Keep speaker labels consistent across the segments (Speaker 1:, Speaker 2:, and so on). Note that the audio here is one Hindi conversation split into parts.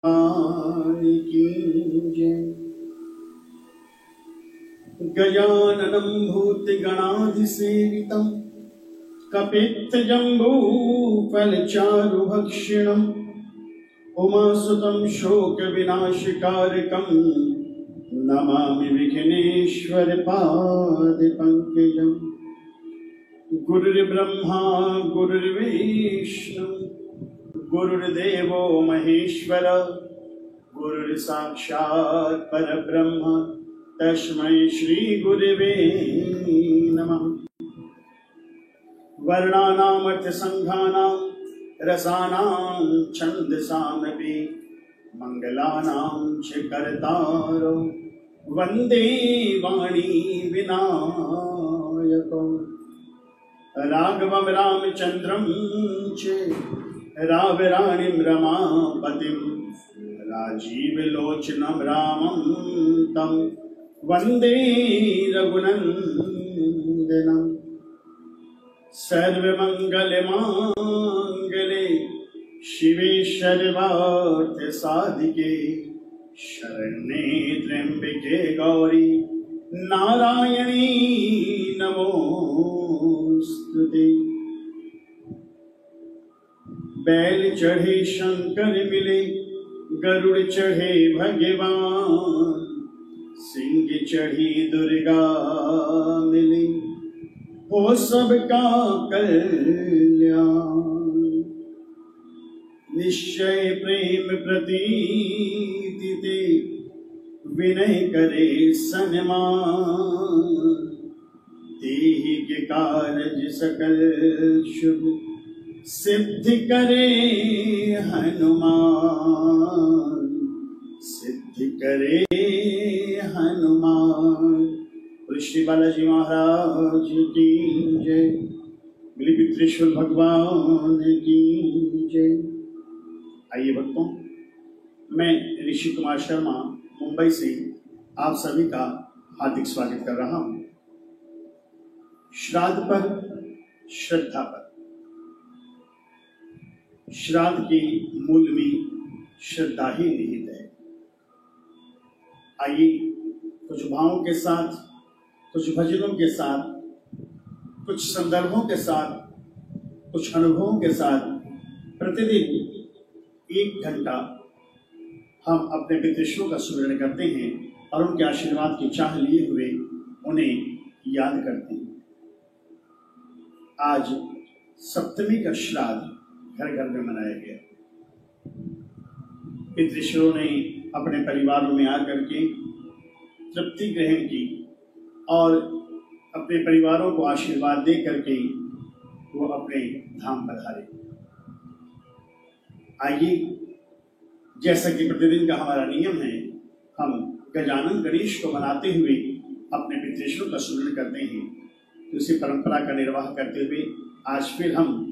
Speaker 1: की जय। गजाननं भूतगणाधिसेवितं कपित्थजम्बूफलचारुभक्षिणं उमासुतं शोकविनाशकारकं नमामि विघ्नेश्वरपादपङ्कजम्। गुरुर्ब्रह्मा गुरुर्विष्णु गुरुर्देवो महेश्वर गुरुर्साक्षात् परब्रह्म तस्मै श्री गुरवे नमः। वर्णानामर्थसङ्घानां रसानां छन्दसामपि मङ्गलानां च कर्तारो वन्दे वाणी विनायको। राघवं रामचन्द्रं च रावराणीं रमापतिं राजीवलोचनं रामं तं वन्दे रघुनन्दनं। सर्वमङ्गलमाङ्गले शिवे सर्वार्थसाधिके शरण्ये त्र्यम्बके गौरी नारायणी नमोस्तुते। बैल चढ़े शंकर मिले गरुड़ चढ़े भगवान सिंह चढ़ी दुर्गा मिली हो सबका कल्याण। निश्चय प्रेम प्रतीति ते विनय करे सन्मान देहि के कारज सकल शुभ सिद्धि करे हनुमान सिद्धि करे हनुमान। श्री बालाजी महाराज की जय। बलिपुत्रेश्वर भगवान की जय। आइए भक्तों, मैं ऋषि कुमार शर्मा मुंबई से आप सभी का हार्दिक स्वागत कर रहा हूं। श्राद्ध पर श्रद्धा पर। श्राद्ध के मूल में श्रद्धा ही निहित है। आइए कुछ भावों के साथ, कुछ भजनों के साथ, कुछ संदर्भों के साथ, कुछ अनुभवों के साथ प्रतिदिन 1 घंटा हम अपने पितृश्रों का स्मरण करते हैं और उनके आशीर्वाद की चाह लिए हुए उन्हें याद करते हैं। आज सप्तमी का श्राद्ध घर घर में मनाया गया। पितृश्रों ने अपने परिवारों में आकर के तृप्ति ग्रहण की और अपने परिवारों को आशीर्वाद दे करके वो अपने धाम पधारे। आइए, जैसा कि प्रतिदिन का हमारा नियम है, हम गजानन गणेश को मनाते हुए अपने पितृश्रों का स्मरण करते हैं। तो इसी परंपरा का निर्वाह करते हुए आज फिर हम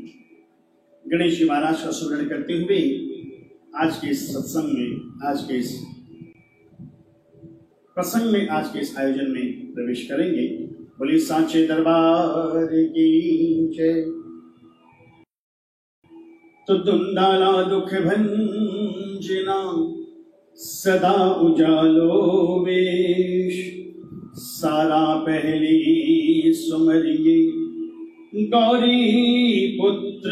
Speaker 1: गणेश जी महाराज का स्मरण करते हुए आज के इस सत्संग में, आज के इस प्रसंग में, आज के इस आयोजन में प्रवेश करेंगे। बोलिए सांचे दरबार की जय। तो दुंदाला दुख भंजना सदा उजालो वेश सारा पहली सुमरिए गौरी पुत्र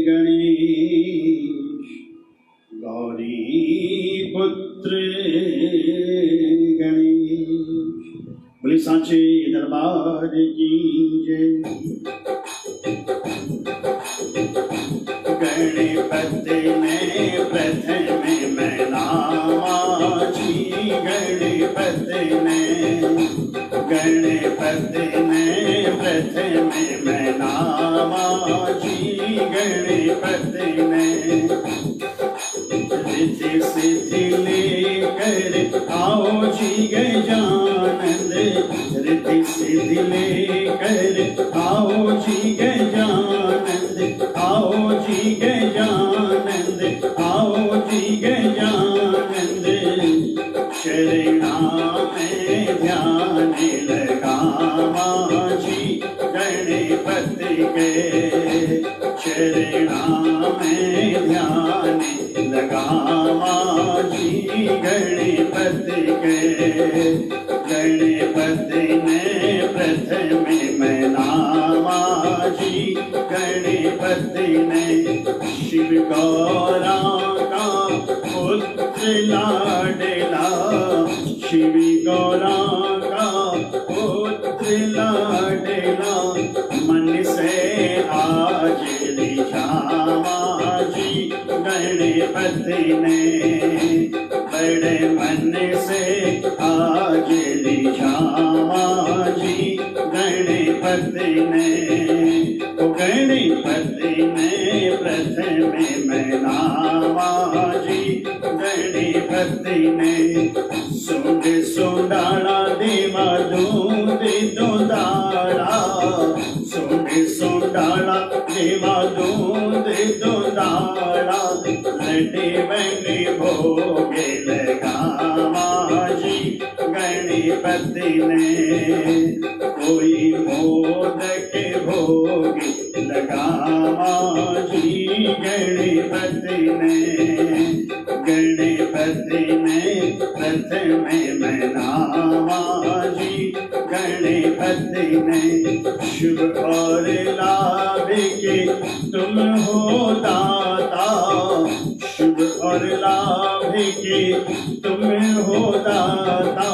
Speaker 1: गणेश गौरी पुत्र गणेश। बोले सांचे दरबार की जय। गणपति ने प्रथम मैं नामाजी गणपति ने प्रथम मैं नामाजी गणपति ने रिद्धि सिद्धि लेकर आओ जी गजानंद रिद्धि सिद्धि लेकर आओ जी गजानंद आओ जी गजानंद आओ जी गजानंद। शरणा में ध्यान लगावा जी गणपति के चरणा में ध्यान लगा गौरा का पुत्र लाडला, शिव गौरा का पुत्र लाडला, मन से आज रिझावा जी गणपति ने, बड़े मन से आज रिझावा जी गणपति ने, ओ गणपति ने प्रथम मनावा जी गणपति ने, सुंड सुंडाला देवा दूध दुधारा, सुंड सुंडाला देवा दूध दुधारा, लड्डे बने भोगे लगावा जी गणपति ने, कोई मोदक भोग लगावा जी गणपति ने, गणपति ने प्रथम मनावा जी गणपति ने, शुभ और लाभ के तुम हो दाता, शुभ और लाभ के तुम हो दाता,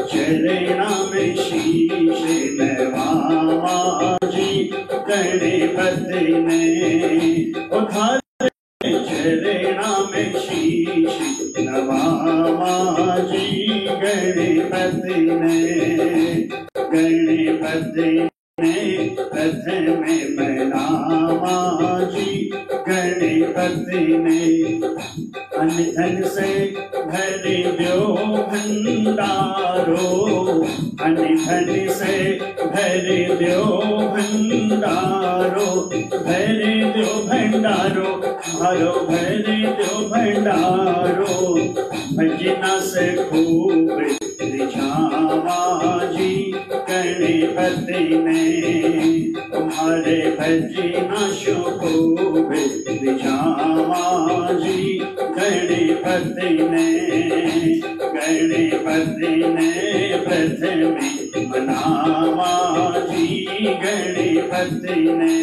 Speaker 1: चरणा में शीश नवावा जी गणपति ने, उधार चरणा में शीश नवावा जी गणपति ने, गणपति ने प्रथम मनावा जी गणपति ने, अन्न धन से भर दो भंडारो, अन्न धन से भर दो भंडारो, भर दो भंडारो, हरो भर दो भंडारो, भजना से खूब रिझावा जी गणपति ने, तुम्हारे भजना शो खूब रिझावा जी गणपति ने, गणपति ने प्रथम मनावा जी गणपति ने,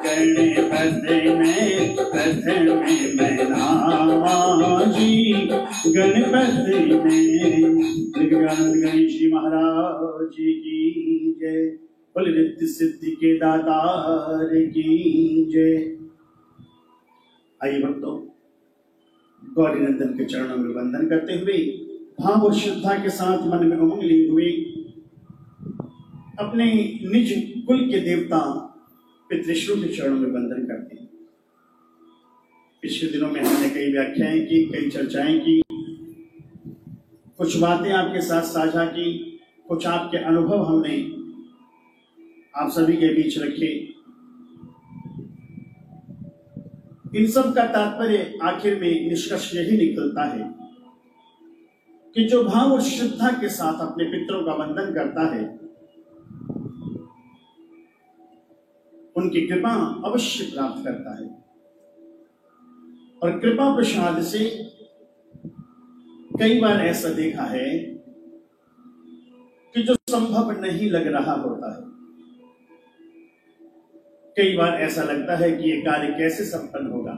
Speaker 1: गणपति ने प्रथम मनावा जी गणपति ने। गणेश जी महाराज की जय, बोले नित्य सिद्धि के दातार की जय। आइए भक्तों, गौरी नंदन के चरणों में वंदन करते हुए भाव और श्रद्धा के साथ मन में उमंग लिए हुए अपने निज कुल के देवता पितृश्वरों के चरणों में वंदन करते हैं। पिछले दिनों में हमने कई व्याख्याएं की, कई चर्चाएं की, कुछ बातें आपके साथ साझा की, कुछ आपके अनुभव हमने आप सभी के बीच रखे। इन सब का तात्पर्य आखिर में निष्कर्ष यही निकलता है कि जो भाव और श्रद्धा के साथ अपने पितरों का वंदन करता है, उनकी कृपा अवश्य प्राप्त करता है। और कृपा प्रसाद से कई बार ऐसा देखा है कि जो संभव नहीं लग रहा होता है, कई बार ऐसा लगता है कि यह कार्य कैसे संपन्न होगा,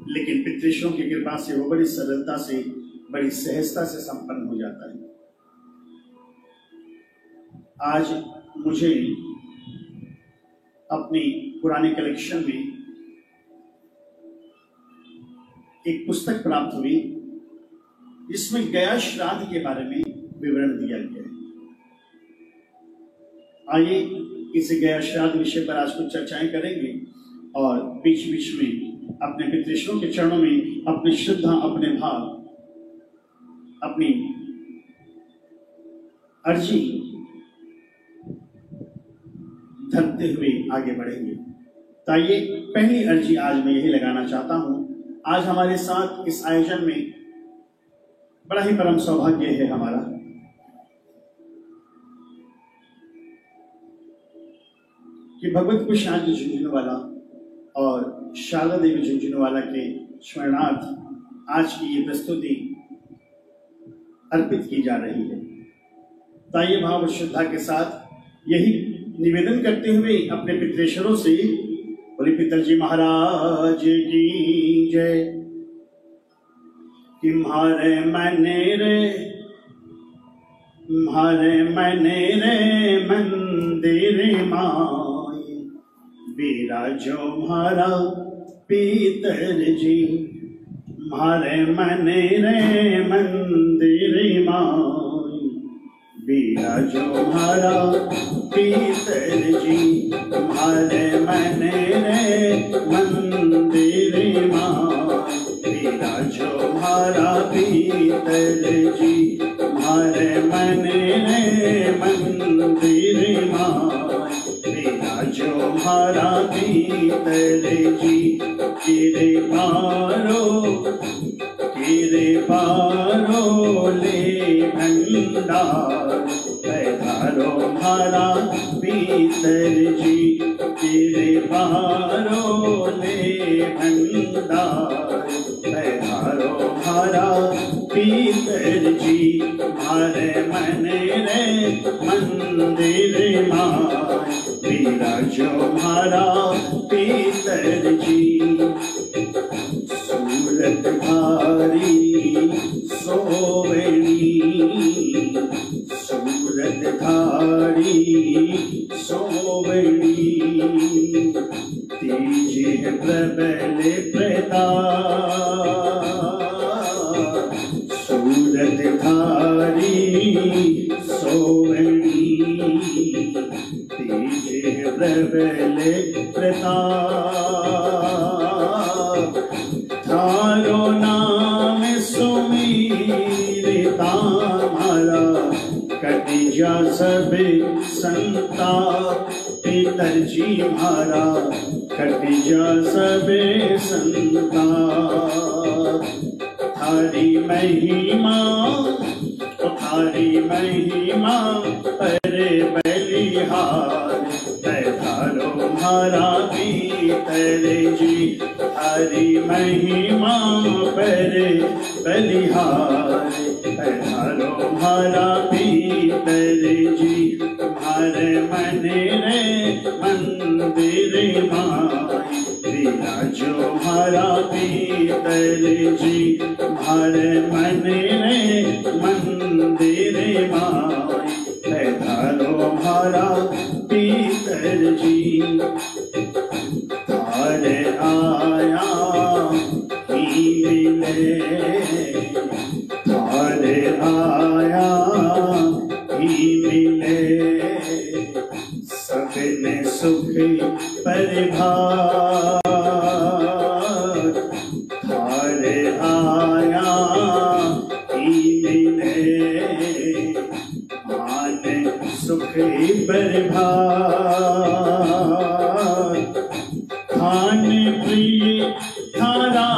Speaker 1: लेकिन पितृश्वरों की कृपा से वो बड़ी सरलता से, बड़ी सहजता से संपन्न हो जाता है। आज मुझे अपनी पुराने कलेक्शन में एक पुस्तक प्राप्त हुई जिसमें गया श्राद्ध के बारे में विवरण दिया गया है। आइए इस गया श्राद्ध विषय पर आज कुछ चर्चाएं करेंगे और बीच बीच में अपने पितृश्वरों के चरणों में अपनी श्रद्धा, अपने भाव, अपनी अर्जी धरते हुए आगे बढ़ेंगे। तो आइए पहली अर्जी आज मैं यही लगाना चाहता हूं। आज हमारे साथ इस आयोजन में बड़ा ही परम सौभाग्य है हमारा कि भगवत प्रसाद झुंझुनवाला और शारदा देवी झुंझुनवाला के स्मरणार्थ आज की ये प्रस्तुति अर्पित की जा रही है। तो आइए भाव और श्रद्धा के साथ यही निवेदन करते हुए अपने पितृश्वरों से बोले पिताजी महाराज की जय। कि म्हारे मैंने रे मंदिर माई, बिराजो म्हारा पीतर जी। म्हारे मैंने रे मंदिर माई, बिराजो म्हारा पीतर जी। म्हारे मैंने रे मंदिर माई, बिराजो म्हारा पीतर जी। म्हारे मैंने रे मंदिर माई, बिराजो म्हारा पीतर जी। किरे पारो ले भंडार, पधारो म्हारा पीतर जी। किरे पारो ले भंडार, पधारो म्हारा पीतर जी। म्हारे मने रे मंदिर माई, बिराजो म्हारा पीतर जी। सूरत धारी सोवेणी, सूरत धारी सोवेणी। तीजे प्रबल प्रताप, सूरत धारी सोवेणी। तीजे प्रबल प्रताप, थारो नाम सुमीरता म्हारा, कटि जा सब संताप। पितर जी म्हारा कटि जा सब संताप। थारी महिमा परे बलिहार, पधारो म्हारा पीतर जी। थारी महिमा परे बलिहार, पधारो म्हारा पीतर जी। म्हारे मने रे मंदिर माई, बिराजो म्हारा पीतर जी। म्हारे मने रे मंदिर माई, पधारो म्हारा पीतर जी। थारे आया ही मिले, थारे आया ही मिले। सबने सुख परिभार, थारे आया ही मिले। आने सुख परिभार, खाने प्रिय थारा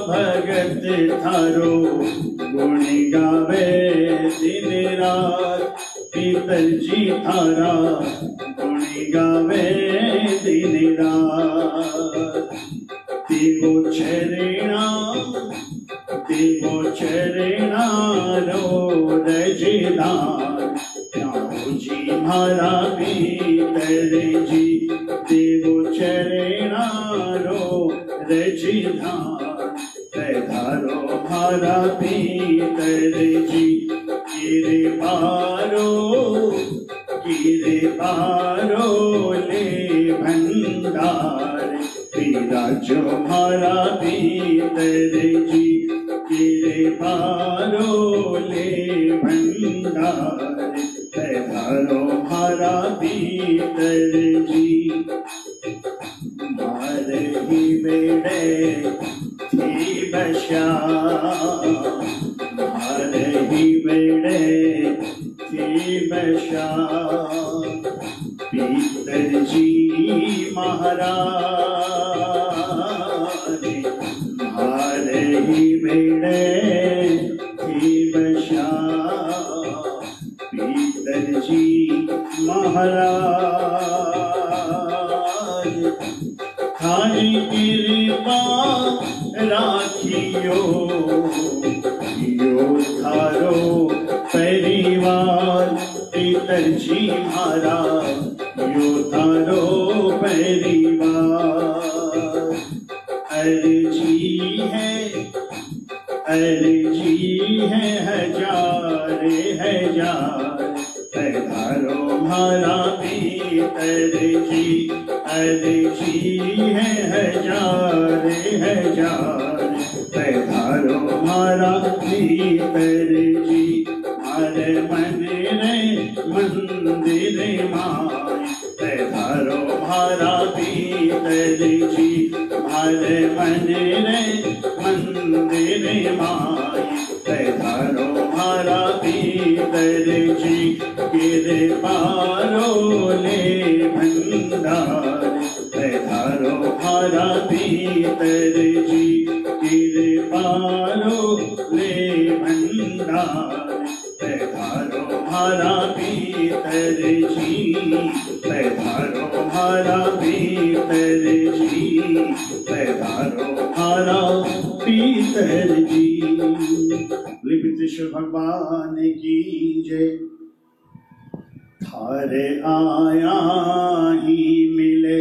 Speaker 1: भगत थारो, गुण गावे दिन रात। पीतर जी थारा गुण गावे दिन रात। देवो चरणा रो रजदार, जी म्हारा पीतर जी। देवो चरणा रो रजदार, पधारो म्हारा पीतर जी। किरे पारो ले भंडार, बिराजो म्हारा पीतर जी। किरे पारो ले भंडार, पधारो म्हारा पीतर जी। म्हारे ही बेड़े थी बशा, म्हारे ही बेड़े थी बशा। पीतर जी महाराज, म्हारे ही बेड़े थी बशा। पीतर जी महाराज, थारी कृपा राखियो, यो थारो परिवार। पीतर जी म्हारा यो थारो परिवार। जी है, अर्जी है हजारे हजार, पधारो हमारा भीतर जी, अर्जी है हजारे हजार, पधारो हमारा भीतर जी, हमारे मन रे मंदिर माय, पधारो हमारा भीतर जी, हमारे मन रे मंदिर माय, पधारो हमारा भीतर जी, गिर पारो ले भंडार, पधारो हमारा भीतर जी, गिर पारो ले भंडार, पधारो हमारा भीतर जी, पधारो हमारा भीतर जी, पधारो हमारा भीतर जी। लिपितेश्वर भगवान की जय। थारे आया ही मिले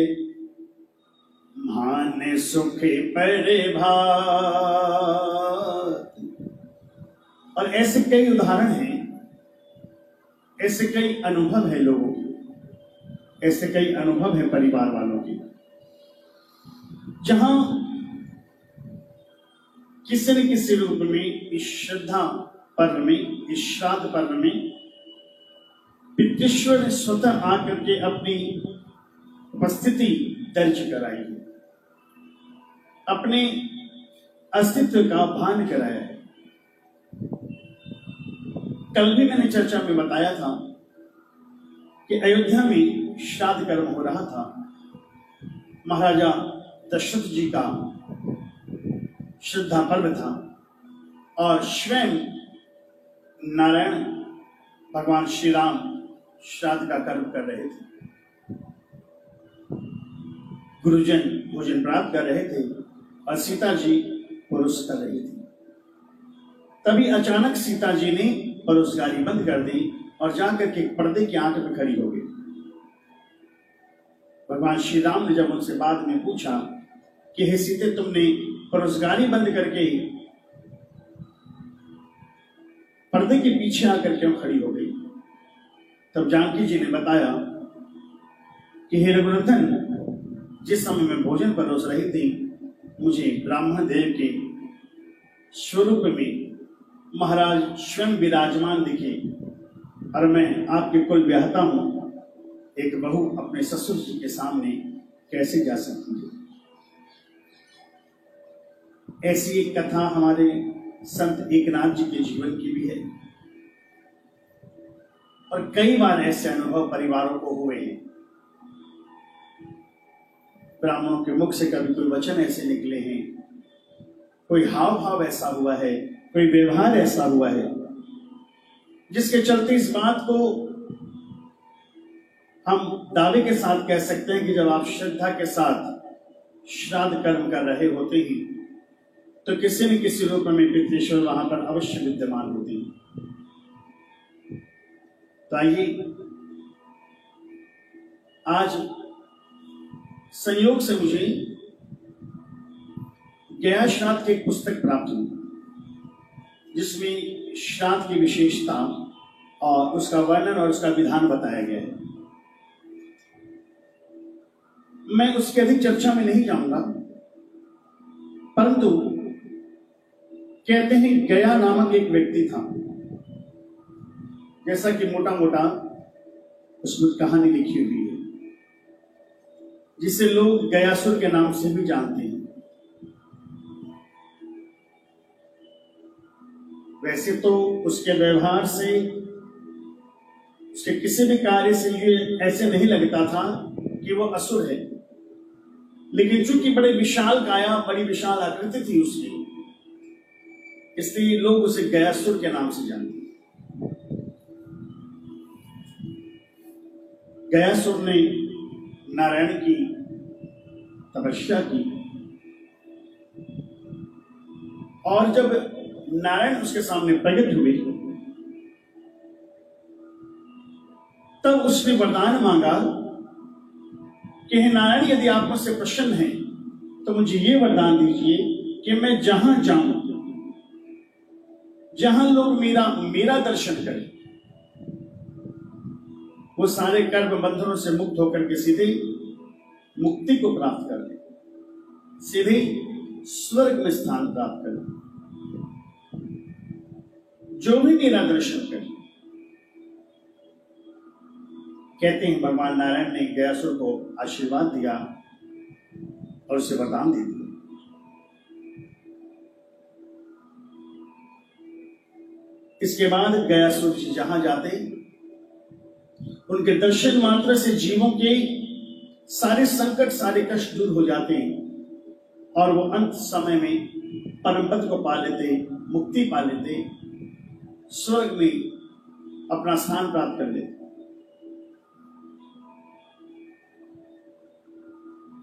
Speaker 1: मान सुखे परे भात। और ऐसे कई उदाहरण हैं, ऐसे कई अनुभव है लोगों के, ऐसे कई अनुभव है परिवार वालों के, जहां किसी न किसी रूप में इस श्रद्धा पर्व में, इस श्राद्ध पर्व में पितृश्वर ने स्वतः आकर के अपनी उपस्थिति दर्ज कराई है, अपने अस्तित्व का भान कराया है। कल भी मैंने चर्चा में बताया था कि अयोध्या में श्राद्ध कर्म हो रहा था। महाराजा दशरथ जी का श्रद्धा पर्व था और स्वयं नारायण भगवान श्री राम श्राद्ध का कर्म कर रहे थे। गुरुजन भोजन प्राप्त कर रहे थे और सीता जी परोस कर रही थी। तभी अचानक सीता जी ने परोसगारी बंद कर दी और जाकर के पर्दे की आंख पे खड़ी हो गई। भगवान श्री राम ने जब उनसे बाद में पूछा कि हे सीते, तुमने परोसगारी बंद करके पर्दे के पीछे आकर क्यों खड़ी हो गई? तब जानकी जी ने बताया कि हे रघुनंदन, जिस समय मैं भोजन परोस रही थी, मुझे ब्राह्मण देव के स्वरूप में महाराज स्वयं विराजमान दिखे और मैं आपके कुल ब्याहता हूं, एक बहू अपने ससुर जी के सामने कैसे जा सकती है। ऐसी एक कथा हमारे संत एकनाथ जी के जीवन की भी है और कई बार ऐसे अनुभव परिवारों को हुए हैं। ब्राह्मणों के मुख से कभी कोई वचन ऐसे निकले हैं, कोई हाव भाव ऐसा हुआ है, कोई व्यवहार ऐसा हुआ है, जिसके चलते इस बात को हम दावे के साथ कह सकते हैं कि जब आप श्रद्धा के साथ श्राद्ध कर्म कर रहे होते ही तो किसी न किसी रूप में पितृश्वर वहां पर अवश्य विद्यमान होती है। तो आइए आज संयोग से मुझे गया श्राद्ध की एक पुस्तक प्राप्त हुई, जिसमें श्राद्ध की विशेषता और उसका वर्णन और उसका विधान बताया गया है। मैं उसकी अधिक चर्चा में नहीं जाऊंगा, परंतु कहते हैं गया नामक एक व्यक्ति था, जैसा कि मोटा मोटा उसमें कहानी लिखी हुई है, जिसे लोग गयासुर के नाम से भी जानते हैं। वैसे तो उसके व्यवहार से, उसके किसी भी कार्य से ये ऐसे नहीं लगता था कि वो असुर है, लेकिन चूंकि बड़े विशाल काया, बड़ी विशाल आकृति थी उसकी, इसलिए लोग उसे गयासुर के नाम से जानते हैं। गयासुर ने नारायण की तपस्या की और जब नारायण उसके सामने प्रकट हुए तब उसने वरदान मांगा कि हे नारायण, यदि आप मुझसे प्रसन्न हैं तो मुझे ये वरदान दीजिए कि मैं जहां जाऊं, जहां लोग मेरा दर्शन करें, वो सारे कर्म बंधनों से मुक्त होकर के सीधे मुक्ति को प्राप्त कर ले, सीधे स्वर्ग में स्थान प्राप्त कर ले। जो भी मेरा दर्शन करे, कहते हैं भगवान नारायण ने गयासुर को आशीर्वाद दिया और उसे वरदान दे दिया। इसके बाद गयासुर जी जहां जाते, उनके दर्शन मात्र से जीवों के सारे संकट, सारे कष्ट दूर हो जाते और वो अंत समय में परम पद को पा लेते, मुक्ति पा लेते, स्वर्ग में अपना स्थान प्राप्त कर लेते।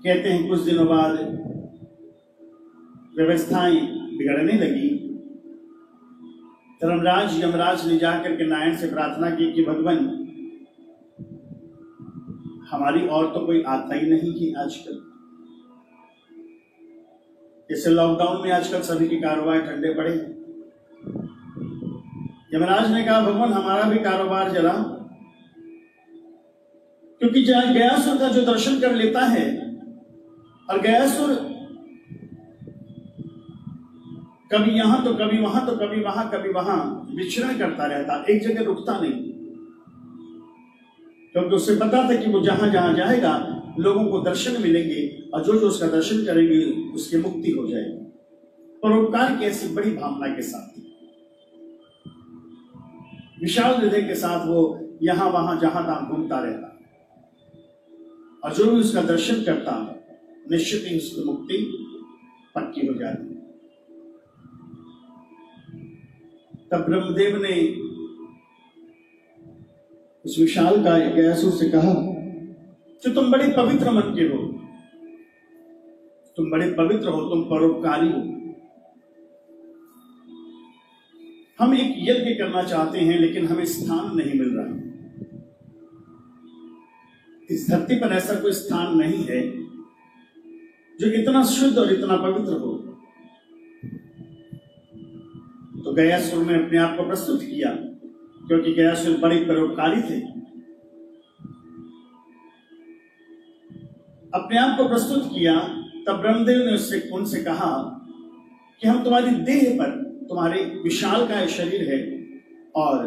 Speaker 1: कहते हैं कुछ दिनों बाद व्यवस्थाएं बिगड़ने लगी। धर्मराज यमराज ने जाकर के नारायण से प्रार्थना की कि भगवान, हमारी और तो कोई आता ही नहीं कि आजकल, जैसे लॉकडाउन में आजकल सभी के कारोबार ठंडे पड़े। यमराज ने कहा भगवान हमारा भी कारोबार जरा, क्योंकि गयासुर का जो दर्शन कर लेता है, और गयासुर कभी यहां तो कभी वहां तो कभी वहां कभी वहां विचरण करता रहता, एक जगह रुकता नहीं, क्योंकि उसे पता था कि वो जहां जहां जाएगा लोगों को दर्शन मिलेंगे और जो जो उसका दर्शन करेंगे उसकी मुक्ति हो जाएगी। परोपकार की ऐसी बड़ी भावना के साथ, विशाल हृदय के साथ वो यहां वहां जहां तहां घूमता रहता, और जो भी उसका दर्शन करता निश्चित ही उसकी मुक्ति पक्की हो जाती। तब ब्रह्मदेव ने उस विशाल का गयासुर से कहा कि तुम बड़े पवित्र मन के हो, तुम बड़े पवित्र हो, तुम परोपकारी हो। हम एक यज्ञ करना चाहते हैं लेकिन हमें स्थान नहीं मिल रहा। इस धरती पर ऐसा कोई स्थान नहीं है जो इतना शुद्ध और इतना पवित्र हो। तो गयासुर ने अपने आप को प्रस्तुत किया, क्योंकि गयासुर बड़े परोपकारी थे। अपने आप को प्रस्तुत किया, तब ब्रह्मदेव ने उनसे कहा कि हम तुम्हारी देह पर, तुम्हारे विशाल का शरीर है और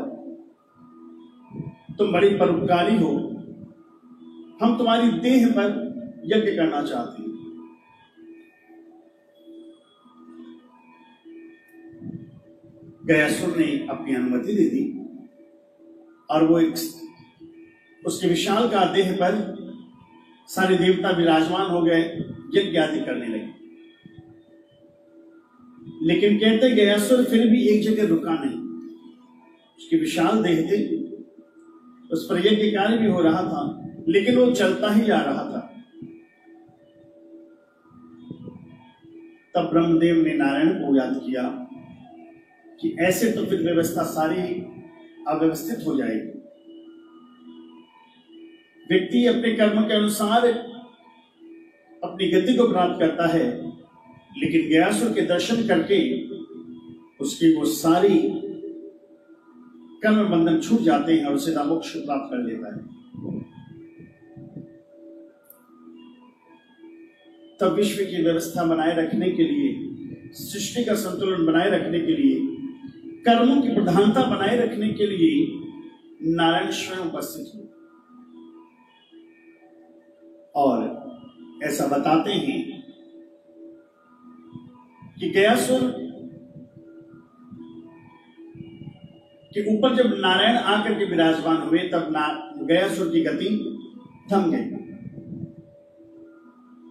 Speaker 1: तुम बड़ी परोपकारी हो, हम तुम्हारी देह पर यज्ञ करना चाहते हैं। गयासुर ने अपनी अनुमति दे दी और वो उसके विशाल का देह पर सारे देवता विराजमान हो गए, यज्ञ आदि करने लगे। लेकिन कहते गयासुर फिर भी एक जगह रुका नहीं। उसकी विशाल देह थी, उस पर यज्ञ कार्य भी हो रहा था, लेकिन वो चलता ही जा रहा था। तब ब्रह्मदेव ने नारायण को याद किया कि ऐसे तो फिर व्यवस्था सारी अव्यवस्थित हो जाएगी। व्यक्ति अपने कर्म के अनुसार अपनी गति को प्राप्त करता है, लेकिन गयासुर के दर्शन करके उसकी वो सारी कर्म बंधन छूट जाते हैं और सीधा मोक्ष प्राप्त कर लेता है। तब विश्व की व्यवस्था बनाए रखने के लिए, सृष्टि का संतुलन बनाए रखने के लिए, कर्मों की प्रधानता बनाए रखने के लिए नारायण स्वयं उपस्थित हुए और ऐसा बताते हैं कि गयासुर के ऊपर जब नारायण आकर के विराजमान हुए, तब गयासुर की गति थम गई।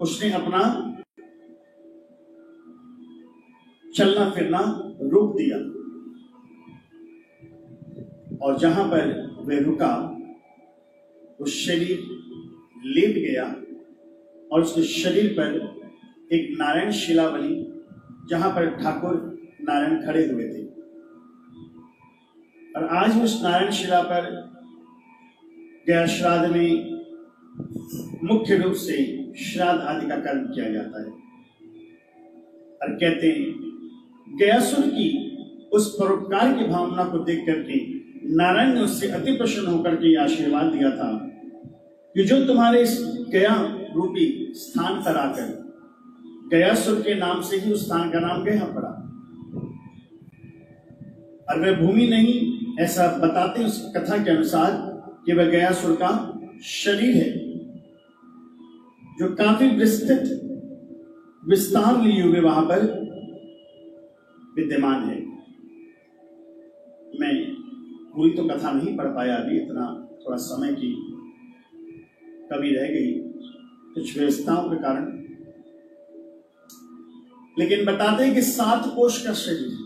Speaker 1: उसने अपना चलना फिरना रोक दिया और जहां पर वह रुका, उस शरीर लेट गया और उसके शरीर पर एक नारायण शिला बनी, जहां पर ठाकुर नारायण खड़े हुए थे। और आज उस नारायण शिला पर गया श्राद्ध में मुख्य रूप से श्राद्ध आदि का कर्म किया जाता है। और कहते हैं गयासुर की उस परोपकार की भावना को देख करके नारायण ने उससे अति प्रसन्न होकर के आशीर्वाद दिया था कि जो तुम्हारे इस गया रूपी स्थान पर आकर गयासुर के नाम से ही उस स्थान का नाम गया पड़ा, और वह भूमि नहीं, ऐसा बताते हैं उस कथा के अनुसार कि वह गयासुर का शरीर है जो काफी विस्तृत विस्तार लिए हुए वहां पर विद्यमान है। मैं पूरी तो कथा नहीं पढ़ पाया अभी, इतना थोड़ा समय की कमी रह गई कुछ व्यवस्थाओं के कारण, लेकिन बताते हैं कि 7 कोष का शरीर है।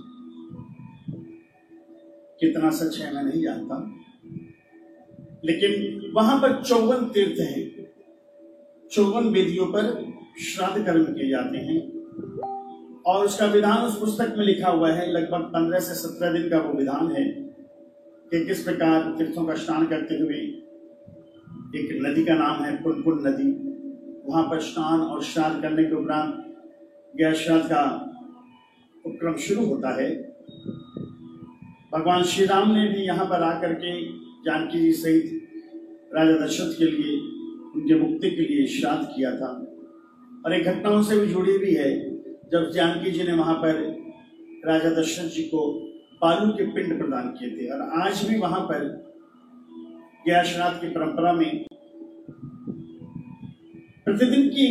Speaker 1: कितना सच है मैं नहीं जानता, लेकिन वहां पर 54 तीर्थ हैं, 54 वेदियों पर श्राद्ध कर्म किए जाते हैं, और उसका विधान उस पुस्तक में लिखा हुआ है। लगभग 15 से 17 दिन का वो विधान है कि किस प्रकार तीर्थों का स्नान करते हुए, एक नदी का नाम है पुनपुन नदी, वहां पर स्नान और श्राद्ध करने के उपरांत गया श्राद्ध का उपक्रम शुरू होता है। भगवान श्री राम ने भी यहाँ पर आकर के जानकी जी सहित राजा दशरथ के लिए, उनके मुक्ति के लिए श्राद्ध किया था, और एक घटनाओं से भी जुड़ी भी है जब जानकी जी ने वहां पर राजा दशरथ जी को बालू के पिंड प्रदान किए थे। और आज भी वहां पर गया श्राद्ध की परंपरा में प्रतिदिन की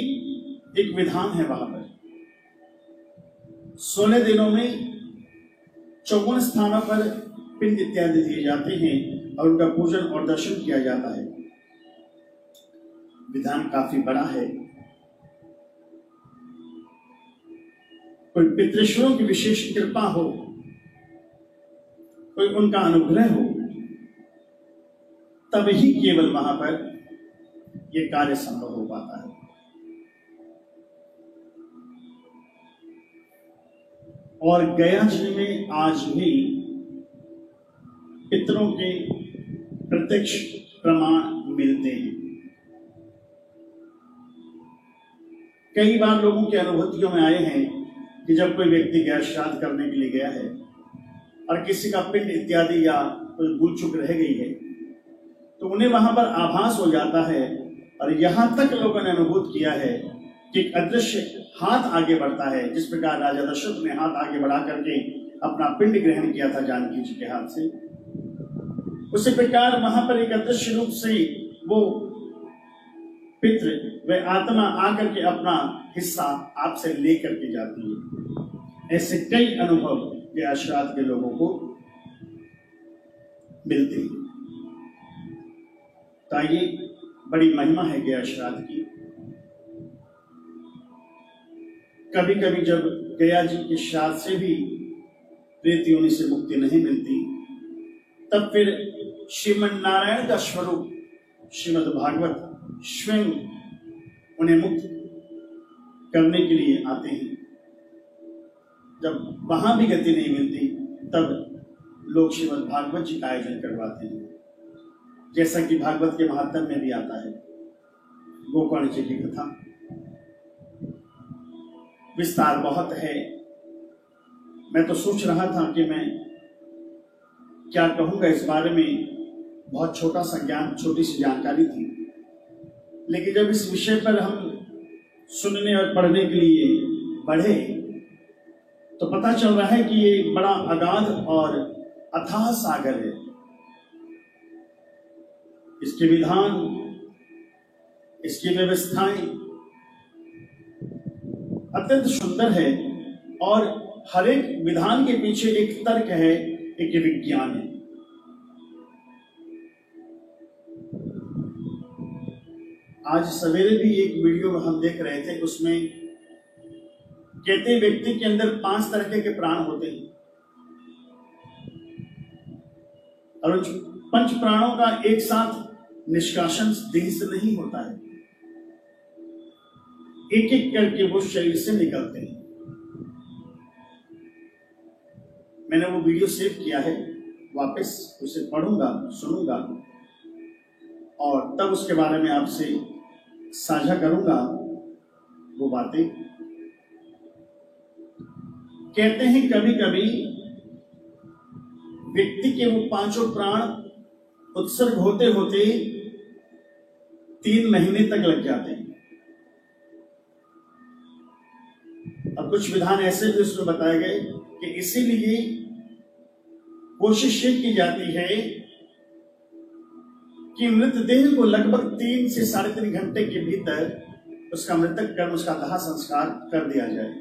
Speaker 1: एक विधान है। वहां पर 16 दिनों में 54 स्थानों पर पिंड इत्यादि दिए जाते हैं और उनका पूजन और दर्शन किया जाता है। विधान काफी बड़ा है। कोई पितृश्वरों की विशेष कृपा हो, कोई उनका अनुग्रह हो, तब ही केवल वहां पर यह कार्य संभव हो पाता है। और गया जी में आज भी पितरों के प्रत्यक्ष प्रमाण मिलते हैं। कई बार लोगों की अनुभूतियों में आए हैं कि जब कोई व्यक्ति गया श्राद्ध करने के लिए गया है और किसी का पिंड इत्यादि या कोई भूल चूक रह गई है, तो उन्हें वहां पर आभास हो जाता है, और यहां तक लोगों ने अनुभूत किया है कि एक अदृश्य हाथ आगे बढ़ता है। जिस प्रकार राजा दशरथ ने हाथ आगे बढ़ा करके अपना पिंड ग्रहण किया था जानकी जी के हाथ से, उसी प्रकार वहां पर एक अदृश्य रूप से वो पितृ व आत्मा आकर के अपना हिस्सा आपसे लेकर के जाती है। ऐसे कई अनुभव गया श्राद्ध के लोगों को मिलते हैं। तो ये बड़ी महिमा है गया श्राद्ध की। कभी कभी जब गया जी के श्राद्ध से भी प्रेत योनि से मुक्ति नहीं मिलती, तब फिर श्रीमन नारायण का स्वरूप श्रीमद् भागवत स्वयं उन्हें मुक्त करने के लिए आते हैं। जब वहां भी गति नहीं मिलती, तब लोग श्रीमद् भागवत जी का आयोजन करवाते हैं, जैसा कि भागवत के महात्म्य में भी आता है। गोकर्ण जी की कथा विस्तार बहुत है। मैं तो सोच रहा था कि मैं क्या कहूंगा इस बारे में, बहुत छोटा सा ज्ञान, छोटी सी जानकारी थी, लेकिन जब इस विषय पर हम सुनने और पढ़ने के लिए बढ़े तो पता चल रहा है कि ये बड़ा अगाध और अथाह सागर है। इसके विधान, इसकी व्यवस्थाएं अत्यंत सुंदर है, और हर एक विधान के पीछे एक तर्क है, एक विज्ञान है। आज सवेरे भी एक वीडियो हम देख रहे थे, उसमें कहते व्यक्ति के अंदर 5 तरह के प्राण होते हैं, और 5 प्राणों का एक साथ निष्कासन देह से नहीं होता है, एक एक करके वो शरीर से निकलते हैं। मैंने वो वीडियो सेव किया है, वापस उसे पढ़ूंगा, सुनूंगा, और तब उसके बारे में आपसे साझा करूंगा वो बातें। कहते हैं कभी कभी व्यक्ति के वो पांचों प्राण उत्सर्ग होते होते 3 महीने तक लग जाते हैं। और कुछ विधान ऐसे भी उसमें बताए गए कि इसीलिए कोशिश ये की जाती है कि मृतदेह को लगभग 3 से 3.5 घंटे के भीतर उसका मृतक कर्म, उसका दाह संस्कार कर दिया जाए।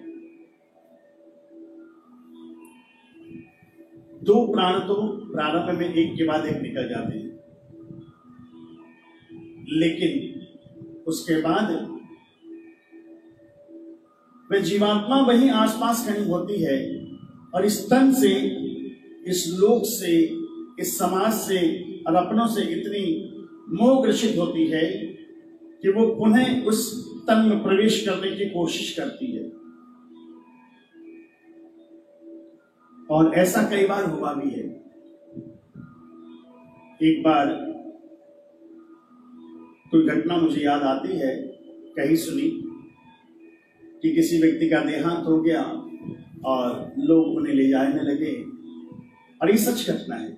Speaker 1: 2 प्राण तो प्रारंभ में एक के बाद एक निकल जाते हैं, लेकिन उसके बाद वह जीवात्मा वहीं आसपास कहीं होती है और इस तन से, इस लोक से, इस समाज से और अपनों से इतनी मोह ग्रसित होती है कि वो पुनः उस तन में प्रवेश करने की कोशिश करती है। और ऐसा कई बार हुआ भी है। एक बार कोई घटना मुझे याद आती है, कहीं सुनी कि किसी व्यक्ति का देहांत हो गया और लोग उन्हें ले जाने लगे, और ये सच घटना है।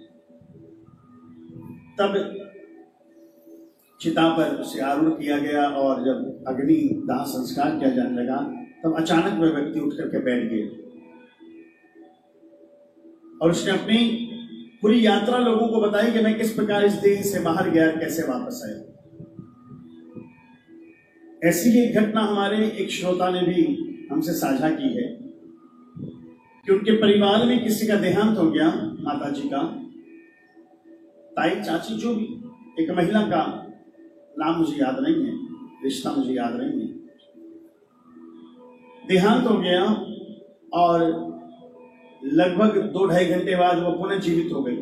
Speaker 1: तब चिता पर उसे आरूढ़ किया गया और जब अग्नि दाह संस्कार किया जाने लगा तब अचानक वह व्यक्ति उठ करके बैठ गए और उसने अपनी पूरी यात्रा लोगों को बताई कि मैं किस प्रकार इस देह से बाहर गया, कैसे वापस आया। ऐसी ही एक घटना हमारे एक श्रोता ने भी हमसे साझा की है कि उनके परिवार में किसी का देहांत हो गया, माता जी का, ताई, चाची, जो भी, एक महिला का नाम मुझे याद नहीं है, रिश्ता मुझे याद नहीं है, देहांत हो गया और लगभग 2-2.5 घंटे बाद वो पुनः जीवित हो गई।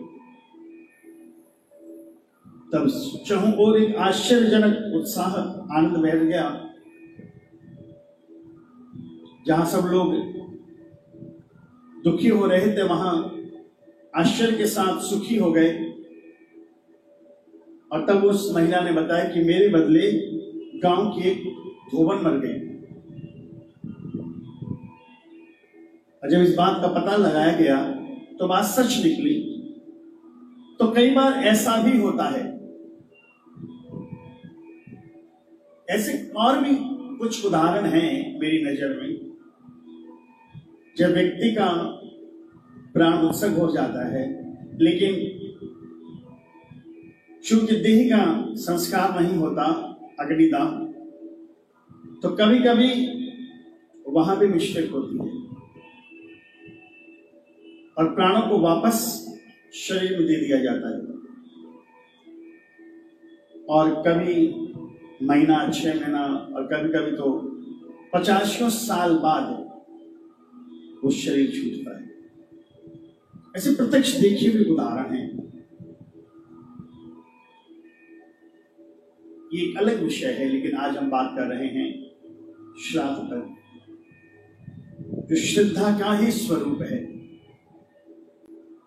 Speaker 1: तब चहुं और एक आश्चर्यजनक उत्साह, आनंद बह गया। जहां सब लोग दुखी हो रहे थे वहां आश्चर्य के साथ सुखी हो गए। और तब उस महिला ने बताया कि मेरे बदले गांव की एक धोबन मर गई। और जब इस बात का पता लगाया गया तो बात सच निकली। तो कई बार ऐसा भी होता है। ऐसे और भी कुछ उदाहरण हैं मेरी नजर में, जब व्यक्ति का प्राण उत्सर्ग हो जाता है लेकिन चूंकि देह का संस्कार नहीं होता, अग्निदाह, तो कभी कभी वहां भी मिस्टेक होती है और प्राणों को वापस शरीर में दे दिया जाता है। और कभी महीना, 6 महीना और कभी कभी तो 50 साल बाद वो शरीर छूटता है। ऐसे प्रत्यक्ष देखे हुए उदाहरण हैं। ये एक अलग विषय है, लेकिन आज हम बात कर रहे हैं श्राद्ध पर, जो श्रद्धा का ही स्वरूप है।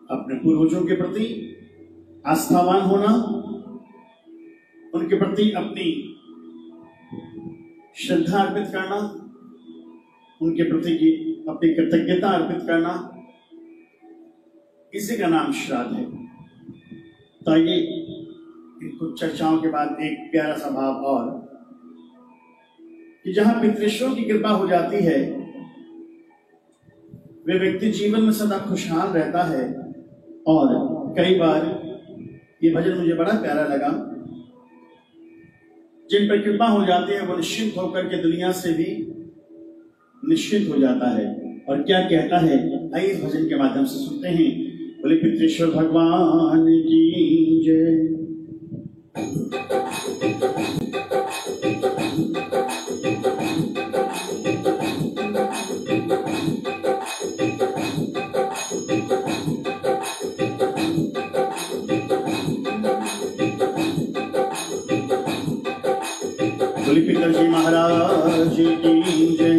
Speaker 1: अपने पूर्वजों के प्रति आस्थावान होना, उनके प्रति अपनी श्रद्धा अर्पित करना, उनके प्रति की अपनी कृतज्ञता अर्पित करना, इसी का नाम श्राद्ध है। तो ये कुछ चर्चाओं के बाद एक प्यारा सा भाव और, कि जहां पितृश्वरों की कृपा हो जाती है वे व्यक्ति जीवन में सदा खुशहाल रहता है। और कई बार ये भजन मुझे बड़ा प्यारा लगा, जिन पर कृपा हो जाती है वो निश्चिंत होकर के दुनिया से भी निश्चिंत हो जाता है। और क्या कहता है, आइए इस भजन के माध्यम से सुनते हैं। बोले पितृश्वर भगवान की जय। बोले पिताजी महाराज की जय।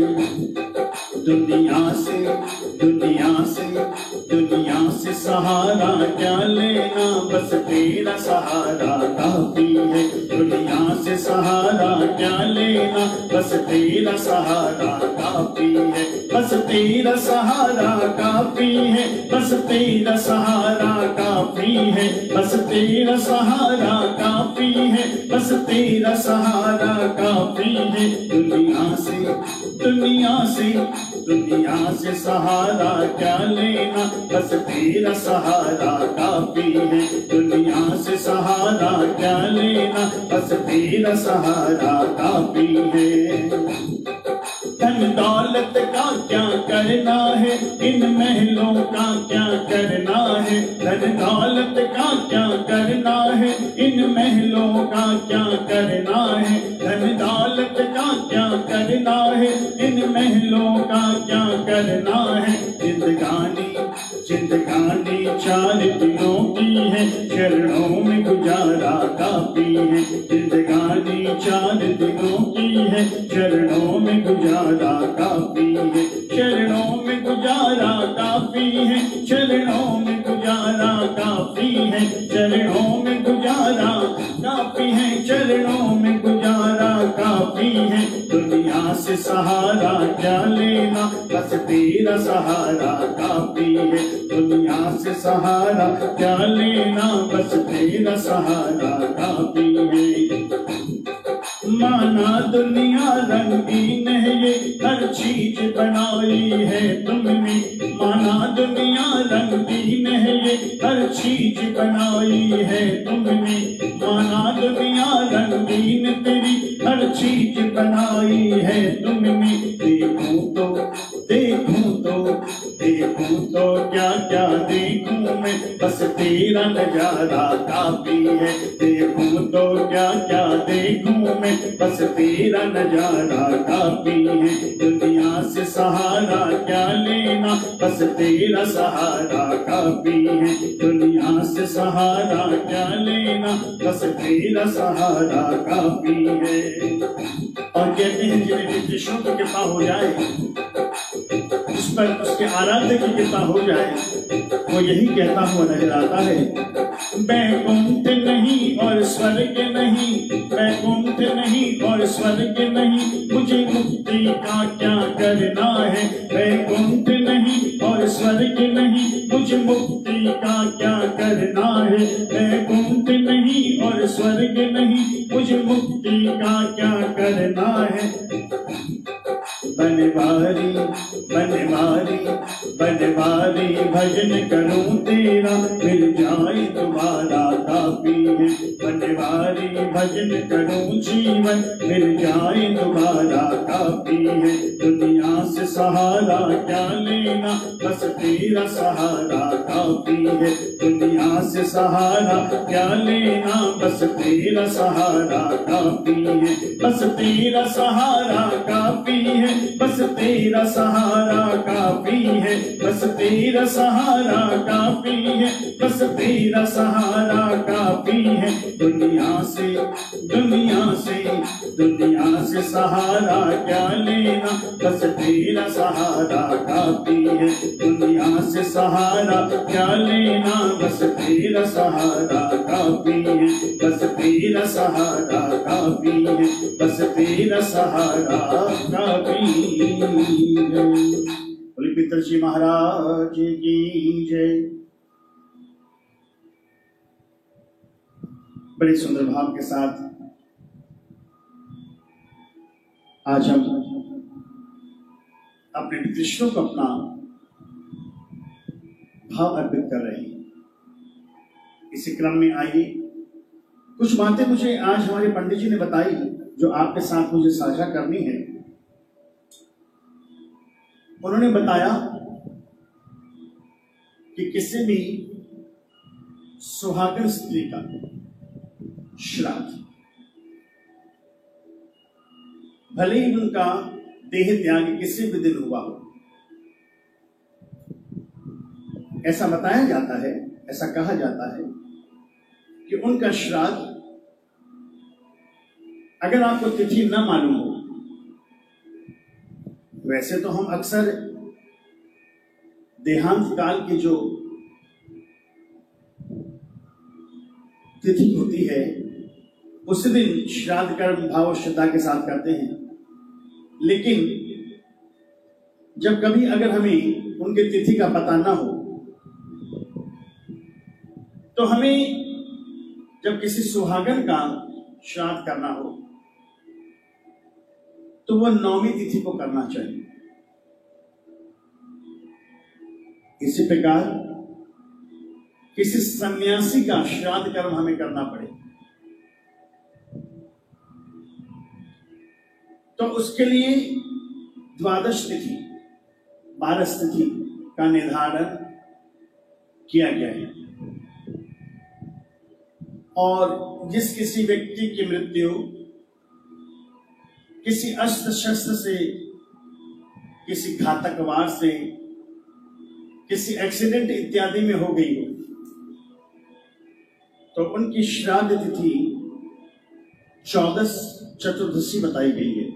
Speaker 1: दुनिया से सहारा क्या लेना, बस तेरा सहारा काफी है। दुनिया से सहारा क्या लेना, बस तेरा सहारा काफी है। बस तेरा सहारा काफी है, बस तेरा सहारा काफी है, बस तेरा सहारा काफी है, बस तेरा सहारा काफी है। दुनिया से दुनिया से दुनिया से सहारा क्या लेना, बस तेरा सहारा काफी है। दुनिया से सहारा क्या लेना, बस तेरा सहारा काफी है। धन दौलत का क्या करना है, इन महलों का क्या करना है, धन दौलत का क्या करना है, इन महलों का क्या करना है, धन दौलत का क्या करना है, इन महलों का क्या करना है। जिंदगानी जिंदगानी चार दिनों की है, चरणों में गुजारा काफी है। जिंदगानी चार दिनों की है, चरणों में गुजारा काफी है, चरणों में गुजारा काफी है, चरणों में गुजारा काफी है, चरणों में गुजारा काफी है, चरणों में गुजारा काफी है। दुनिया से सहारा क्या लेना, बस तेरा सहारा काफी है। दुनिया से सहारा क्या लेना, बस तेरा सहारा काफी है। माना दुनिया रंगीन है, ये हर चीज बनाई है तुमने, माना दुनिया रंगीन है, ये हर चीज बनाई है तुमने, माना दुनिया रंगीन तेरी हर चीज बनाई है तुमने। देखूं तो देखूं तो देखूं तो क्या क्या देखूं मैं, बस तेरा नजारा काफी है। देखूं तो क्या क्या देखूं मैं, बस तेरा नजारा काफी है। दुनिया से सहारा क्या लेना, बस तेरा सहारा काफी है। दुनिया से सहारा क्या लेना, बस तेरा सहारा काफी है। और कहते हैं जिन्हें विष्णु की कृपा हो जाए, उस पर उसके आराध्य की कृपा हो जाए, वो यही कहता हुआ नजर आता है, बैकुंठ नहीं और स्वर्ग नहीं, बैकुंठ नहीं और स्वर्ग नहीं, मुझे मुक्ति का क्या करना है। बैकुंठ नहीं और स्वर्ग नहीं, मुझे मुक्ति का क्या करना है। बैकुंठ नहीं और स्वर्ग नहीं, मुझे मुक्ति का क्या करना है। बनवारी बनवारी बनवारी भजन करूं तेरा, मिल जाए तुम्हारा काफी है। बनवारी भजन करूं जीवन, मिल जाए तुम्हारा काफी है। दुनिया से सहारा क्या लेना, बस तेरा सहारा काफी है। दुनिया से सहारा क्या लेना, बस तेरा सहारा काफी है। बस तेरा सहारा काफी है, बस तेरा सहारा काफी है, बस तेरा सहारा काफी है, बस तेरा सहारा काफी है। दुनिया से दुनिया से दुनिया से सहारा क्या लेना, बस तेरा सहारा काफी है। दुनिया से सहारा क्या लेना, बस तेरा सहारा काफी है, बस तेरा सहारा काफी है, बस तेरा सहारा काफी है। बोले पितरजी महाराज की जय। बड़े सुंदर भाव के साथ आज हम अपने कृष्ण को अपना भाव अर्पित कर रहे हैं। इसी क्रम में आइए कुछ बातें मुझे आज हमारे पंडित जी ने बताई, जो आपके साथ मुझे साझा करनी है। उन्होंने बताया कि किसी भी सुहागन स्त्री का श्राद्ध, भले ही उनका देह त्याग किसी भी दिन हुआ हो, ऐसा बताया जाता है, ऐसा कहा जाता है कि उनका श्राद्ध, अगर आपको तिथि न मालूम हो, वैसे तो हम अक्सर देहांत काल की जो तिथि होती है उस दिन श्राद्ध कर्म भाव श्रद्धा के साथ करते हैं, लेकिन जब कभी अगर हमें उनकी तिथि का पता ना हो, तो हमें जब किसी सुहागन का श्राद्ध करना हो तो वह 9वीं तिथि को करना चाहिए। इसी प्रकार किसी सन्यासी का श्राद्ध कर्म हमें करना पड़े तो उसके लिए द्वादश तिथि 12 तिथि का निर्धारण किया गया है। और जिस किसी व्यक्ति की मृत्यु किसी अस्त्र शस्त्र से, किसी घातक वार से, किसी एक्सीडेंट इत्यादि में हो गई हो, तो उनकी श्राद्ध तिथि 14 चतुर्दशी बताई गई है।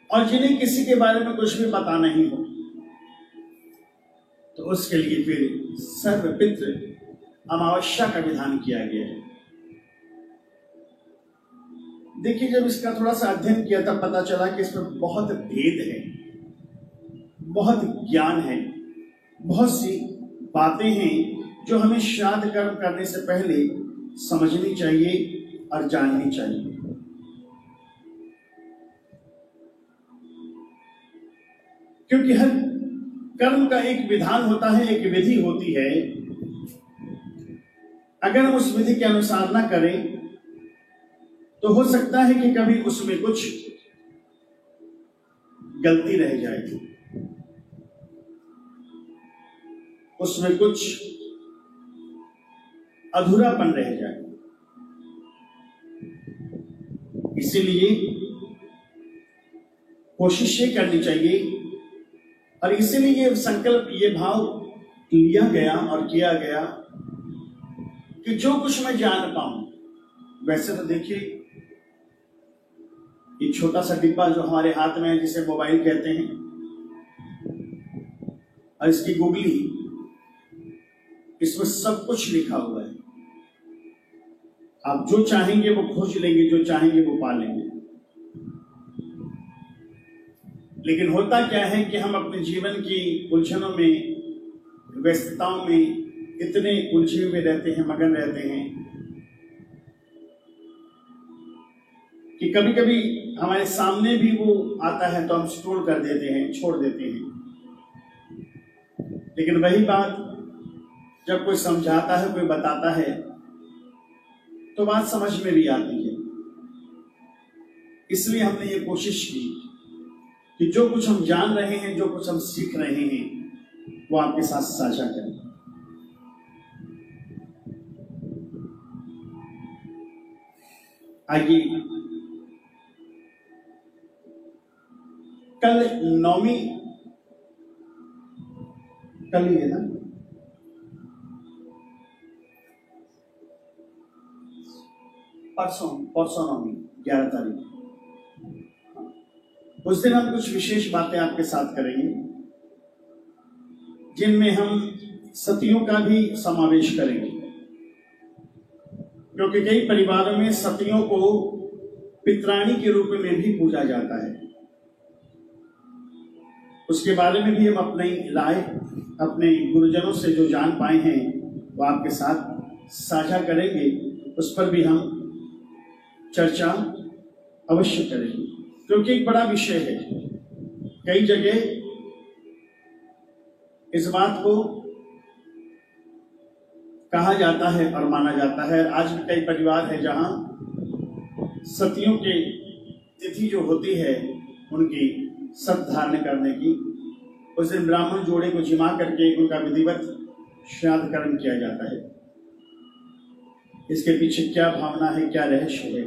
Speaker 1: और जिन्हें किसी के बारे में कुछ भी पता नहीं हो तो उसके लिए फिर सर्वपितृ अमावस्या का विधान किया गया है। देखिए, जब इसका थोड़ा सा अध्ययन किया तब पता चला कि इसमें बहुत भेद है, बहुत ज्ञान है, बहुत सी बातें हैं जो हमें श्राद्ध कर्म करने से पहले समझनी चाहिए और जाननी चाहिए। क्योंकि हर कर्म का एक विधान होता है, एक विधि होती है। अगर हम उस विधि के अनुसार ना करें तो हो सकता है कि कभी उसमें कुछ गलती रह जाए, उसमें कुछ अधूरापन रह जाए। इसीलिए कोशिश ये करनी चाहिए और इसीलिए ये संकल्प, ये भाव लिया गया और किया गया कि जो कुछ मैं जान पाऊं। वैसे तो देखिए, एक छोटा सा डिब्बा जो हमारे हाथ में है, जिसे मोबाइल कहते हैं, और इसकी गुगली, इसमें सब कुछ लिखा हुआ है। आप जो चाहेंगे वो खोज लेंगे, जो चाहेंगे वो पा लेंगे। लेकिन होता क्या है कि हम अपने जीवन की उलझनों में, व्यस्तताओं में इतने उलझे हुए रहते हैं, मगन रहते हैं कि कभी कभी हमारे सामने भी वो आता है तो हम स्क्रॉल कर देते हैं, छोड़ देते हैं। लेकिन वही बात जब कोई समझाता है, कोई बताता है, तो बात समझ में भी आती है। इसलिए हमने ये कोशिश की कि जो कुछ हम जान रहे हैं, जो कुछ हम सीख रहे हैं, वो आपके साथ साझा करें। आइए, कल 9वीं, कल ही है ना, परसों 9वीं 11 तारीख, उस दिन हम कुछ विशेष बातें आपके साथ करेंगे जिनमें हम सतियों का भी समावेश करेंगे। क्योंकि कई परिवारों में सतियों को पितरानी के रूप में भी पूजा जाता है। उसके बारे में भी हम अपनी राय अपने गुरुजनों से जो जान पाए हैं वो आपके साथ साझा करेंगे। उस पर भी हम चर्चा अवश्य करेंगे, क्योंकि एक बड़ा विषय है। कई जगह इस बात को कहा जाता है और माना जाता है। आज भी कई परिवार है जहां सतियों की तिथि जो होती है, उनकी सत धारण करने की, उस दिन ब्राह्मण जोड़े को जिमा करके उनका विधिवत श्राद्ध कर्म किया जाता है। इसके पीछे क्या भावना है, क्या रहस्य है,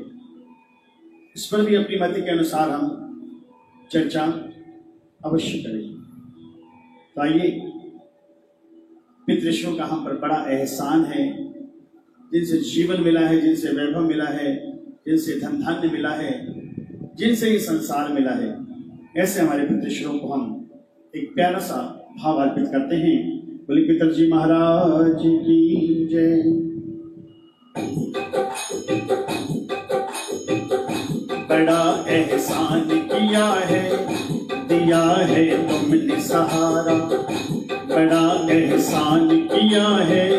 Speaker 1: इस पर भी अपनी मति के अनुसार हम चर्चा अवश्य करेंगे। तो आइए, पितृषियों का हम पर बड़ा एहसान है, जिनसे जीवन मिला है, जिनसे वैभव मिला है, जिनसे धन धान्य मिला है, जिनसे ये संसार मिला है। ऐसे हमारे पितृषियों को हम एक प्यारा सा भाव अर्पित करते हैं। बोले पितरजी महाराज की जय। बड़ा एहसान किया है, दिया है तुमने सहारा। बड़ा एहसान किया है,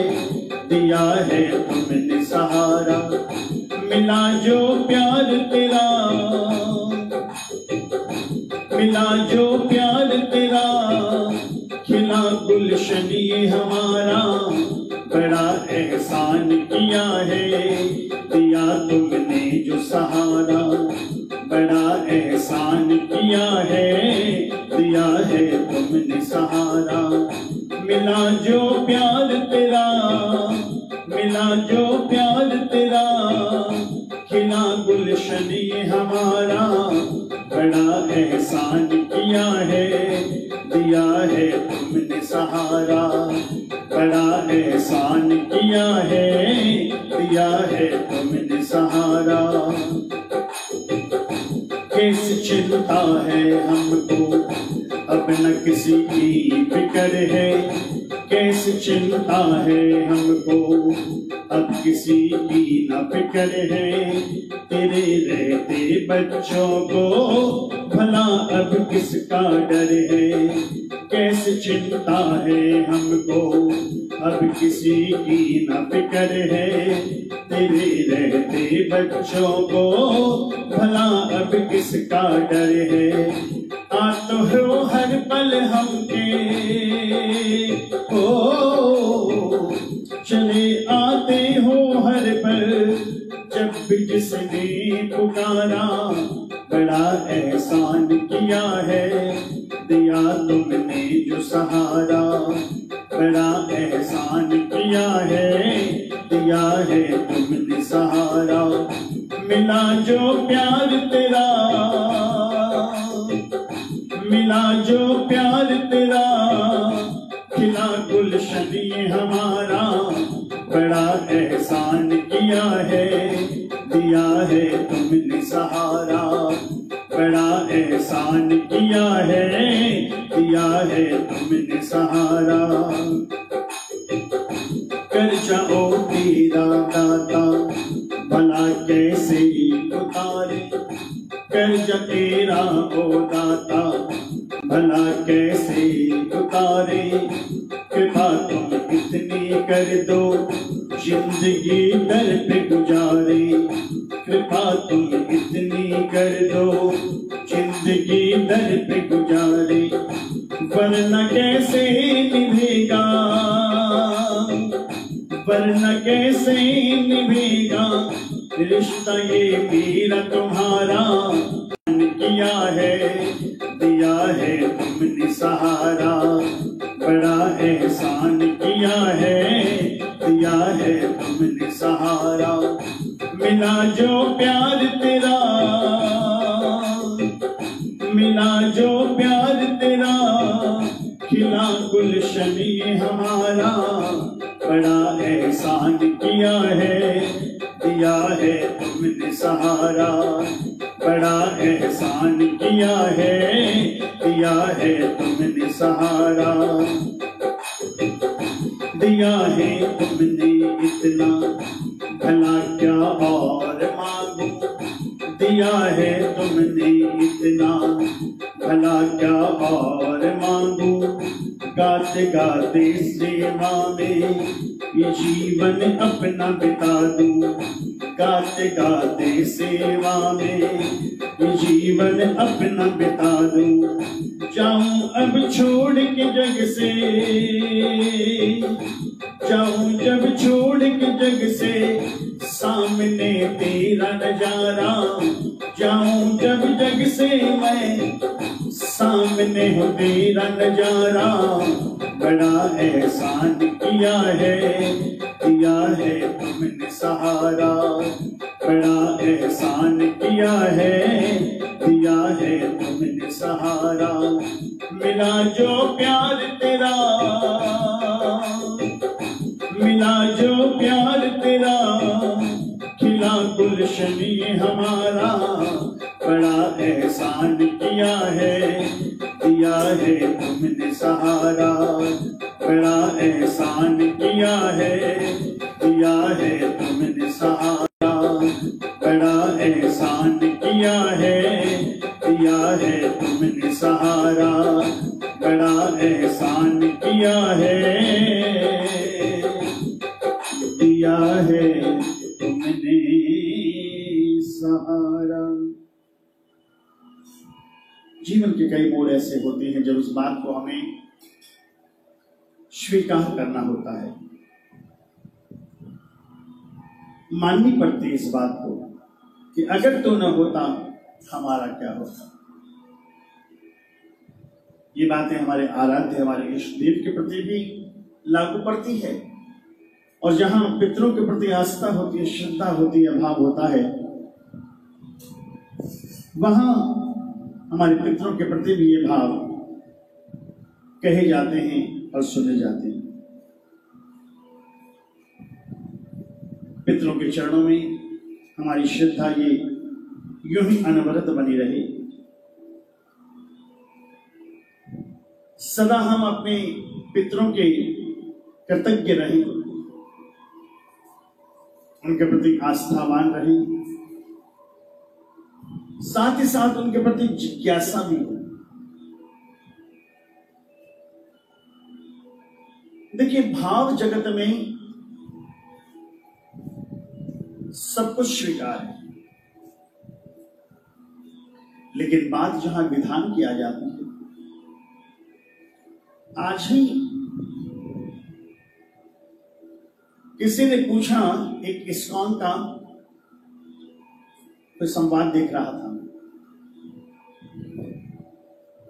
Speaker 1: दिया है तुमने सहारा। मिला जो प्यार तेरा, मिला जो प्यार तेरा, खिला गुलशन ये हमारा। बड़ा एहसान किया है, दिया तुमने जो सहारा। बड़ा एहसान किया है, दिया है तुमने सहारा। मिला जो प्यार तेरा, मिला जो प्यार तेरा, खिला गुलशन ये हमारा। बड़ा एहसान किया है, दिया है तुमने सहारा। बड़ा एहसान किया है, दिया है तुमने सहारा। कैसी चिंता है हमको, अब न किसी की फिक्र है। कैसी चिंता है हमको, अब किसी की न फिक्र है। तेरे रहते बच्चों को भला अब किसका डर है। कैसी चिंता है हमको, अब किसी की न फिक्र है। तेरे रहते बच्चों को भला अब किसका डर है। आते हो हर पल हमके, ओ चले आते हो हर पल, जब भी जिसने पुकारा। बड़ा एहसान किया है, दिया तुमने जो सहारा। बड़ा एहसान किया है, दिया है तुमने सहारा। मिला जो प्यार तेरा, मिला जो प्यार तेरा, खिला गुलशन ये हमारा। बड़ा एहसान किया है, दिया है तुमने सहारा। बड़ा एहसान किया है, दिया है तुमने सहारा। कर जाओ तेरा दाता, भला कैसे उतारे। कर्ज तेरा ओ दाता, भला कैसे उतारे। कृपा तुम इतनी कर दो, जिंदगी दर पे गुजारे। कृपा तुम इतनी कर दो, जिंदगी दर पे गुजारे। वरना कैसे निभेगा, वरना कैसे निभेगा रिश्ता ये मेरा तुम्हारा। किया है, दिया है तुमने सहारा। बड़ा एहसान किया है, दिया है तुमने सहारा। मिला जो प्यार तेरा, मिला जो प्यार तेरा, खिला गुलशन ये हमारा। बड़ा एहसान किया है, दिया है तुमने सहारा। बड़ा एहसान किया है, दिया है तुमने सहारा। दिया है तुमने इतना, भला क्या और मांगू। दिया है तुमने इतना, भला क्या और मांगू। गाते गाते सेवा में ये जीवन अपना बिता दूं। गाते गाते सेवा में ये जीवन अपना बिता दूं। जाऊं अब छोड़ के जग से, जाऊं जब छोड़ के जग से, सामने तेरा नजारा। जाऊं जब जग से मैं, सामने हो तेरा नजारा। बड़ा एहसान किया है, दिया है तुमने सहारा। बड़ा एहसान किया है, दिया है तुमने सहारा। मिला जो प्यार तेरा, मिला जो प्यार तेरा, खिला गुलशन ये हमारा। बड़ा एहसान किया है, दिया है तुमने सहारा। बड़ा एहसान किया है, दिया है तुमने सहारा। बड़ा एहसान किया है, है तुमने सहारा, बड़ा एहसान किया है, दिया है तुमने सहारा। जीवन के कई मोड़ ऐसे होते हैं जब उस बात को हमें स्वीकार करना होता है, माननी पड़ती है इस बात को कि अगर तो न होता हमारा क्या होता। ये बातें हमारे आराध्य, हमारे इष्ट देव के प्रति भी लागू पड़ती है, और जहां पितरों के प्रति आस्था होती है, श्रद्धा होती है, भाव होता है, वहां हमारे पितरों के प्रति भी ये भाव कहे जाते हैं और सुने जाते हैं। पितरों के चरणों में हमारी श्रद्धा ये यूं ही अनवरत बनी रहे। सदा हम अपने पितरों के कृतज्ञ रहें, उनके प्रति आस्थावान रहें, साथ ही साथ उनके प्रति जिज्ञासा भी हो। देखिए, भाव जगत में सब कुछ स्वीकार है, लेकिन बात जहां विधान की आ जाती है, आज ही किसी ने पूछा, एक इस्कॉन का कोई संवाद देख रहा था,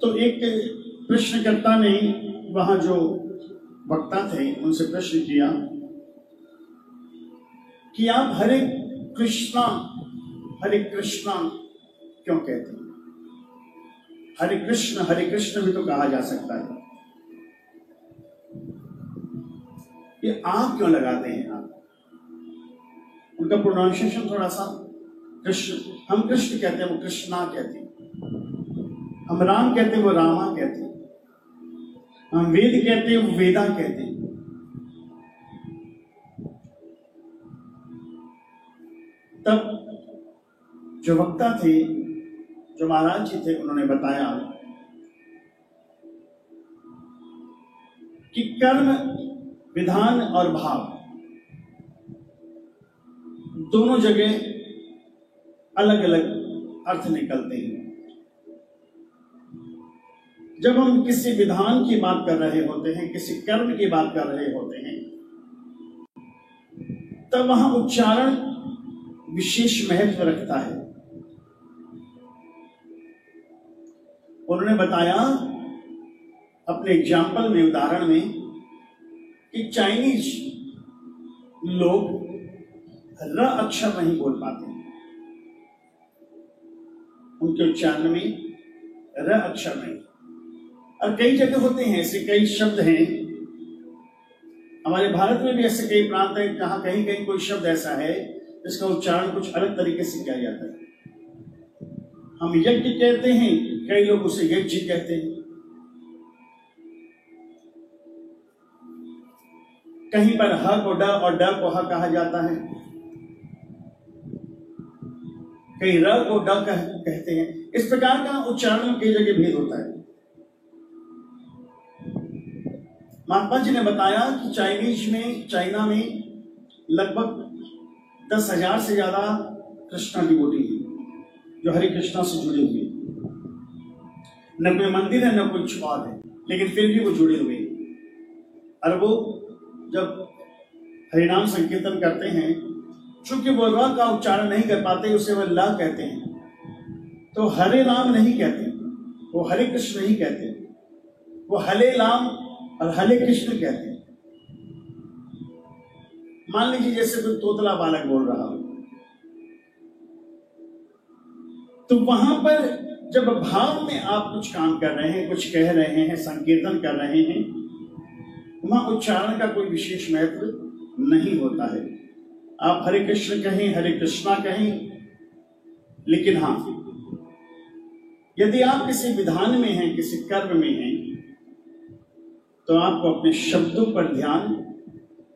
Speaker 1: तो एक प्रश्नकर्ता ने वहां जो वक्ता थे उनसे प्रश्न किया कि आप हरे कृष्णा क्यों कहते हैं? हरे कृष्ण भी तो कहा जा सकता है, ये आप क्यों लगाते हैं? आप उनका प्रोनाउंसिएशन थोड़ा सा कृष्ण, हम कृष्ण कहते हैं, वो कृष्णा कहते हैं, हम राम कहते हैं, वो रामा कहते हैं, हम वेद कहते हैं, वो वेदा कहते हैं। तब जो वक्ता थे, जो महाराज जी थे, उन्होंने बताया कि कर्म, विधान और भाव दोनों जगह अलग अलग अर्थ निकलते हैं। जब हम किसी विधान की बात कर रहे होते हैं, किसी कर्म की बात कर रहे होते हैं, तब वहां उच्चारण विशेष महत्व रखता है। उन्होंने बताया अपने एग्जाम्पल में, उदाहरण में, कि चाइनीज लोग र अक्षर नहीं बोल पाते, उनके उच्चारण में र अक्षर नहीं। और कई जगह होते हैं ऐसे, कई शब्द हैं हमारे भारत में भी, ऐसे कई प्रांत हैं जहां कहीं कहीं कोई शब्द ऐसा है जिसका उच्चारण कुछ अलग तरीके से किया जाता है। हम यज्ञ कहते हैं, कई लोग उसे यज्ञ कहते हैं। कहीं पर ह को ड और ड को ह कहा जाता है, कहीं र को ड कहते हैं। इस प्रकार का उच्चारण में कई जगह भेद होता है। महात्मा जी ने बताया कि चाइना में लगभग 10,000 से ज्यादा कृष्णा डिवोटी है जो हरे कृष्णा से जुड़े हुए, न कोई मंदिर है न कोई छुआर है, लेकिन फिर भी वो जुड़े हुए। और वो जब हरिनाम संकीर्तन करते हैं, चूंकि वो र का उच्चारण नहीं कर पाते, उसे वो ला कहते हैं, तो हरे राम नहीं कहते, वो हरे कृष्ण नहीं कहते, वो हले राम और हले कृष्ण कहते हैं। मान लीजिए जैसे कोई तोतला बालक बोल रहा हो, तो वहां पर जब भाव में आप कुछ काम कर रहे हैं, कुछ कह रहे हैं, संकीर्तन कर रहे हैं, वहां उच्चारण का कोई विशेष महत्व नहीं होता है। आप हरे कृष्ण कहें, हरे कृष्णा कहें, लेकिन हाँ, यदि आप किसी विधान में हैं, किसी कर्म में हैं, तो आपको अपने शब्दों पर ध्यान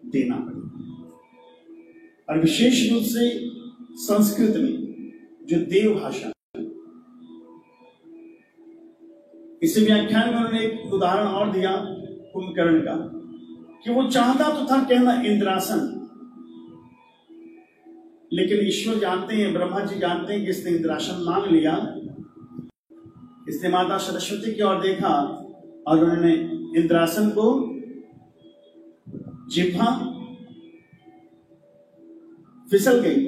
Speaker 1: देना पड़ेगा। और विशेष रूप से संस्कृत में जो देव भाषा, इसी व्याख्यान में उन्होंने एक उदाहरण और दिया कुंभकर्ण का, कि वो चाहता तो था कहना इंद्रासन, लेकिन ईश्वर जानते हैं, ब्रह्मा जी जानते हैं कि इसने इंद्रासन मांग लिया। इसने माता सरस्वती की ओर देखा और उन्होंने इंद्रासन को जिह्वा फिसल गई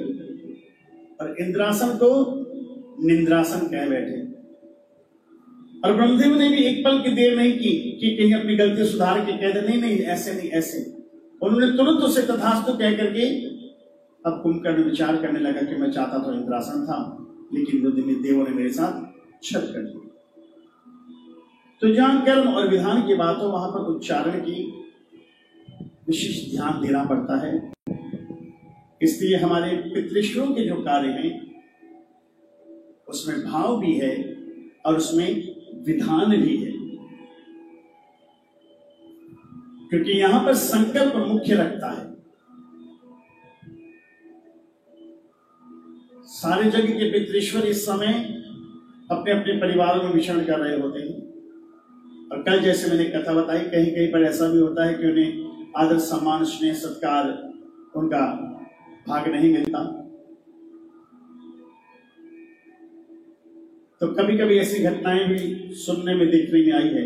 Speaker 1: और इंद्रासन को निंद्रासन कह बैठे। और ब्रह्मदेव ने भी एक पल की देर नहीं की कि कहीं अपनी गलती सुधार के कह दे नहीं नहीं ऐसे नहीं ऐसे। उन्होंने तुरंत उसे तथास्तु कह करके अब कुंभकर्ण विचार करने लगा कि मैं चाहता तो इंद्रासन था, लेकिन देवों ने मेरे साथ छल कर दिया। तो जहां कर्म और विधान की बात हो वहां पर उच्चारण की विशेष ध्यान देना पड़ता है। इसलिए हमारे पितृश्वरों के जो कार्य हैं उसमें भाव भी है और उसमें विधान भी है, क्योंकि यहां पर संकल्प मुख्य रखता है। सारे जग के पितृश्वर इस समय अपने अपने परिवारों में विचरण कर रहे होते हैं। और कल जैसे मैंने कथा बताई, कहीं कहीं पर ऐसा भी होता है कि उन्हें आदर सम्मान स्नेह सत्कार उनका भाग नहीं मिलता। तो कभी कभी ऐसी घटनाएं भी सुनने में देखने में आई है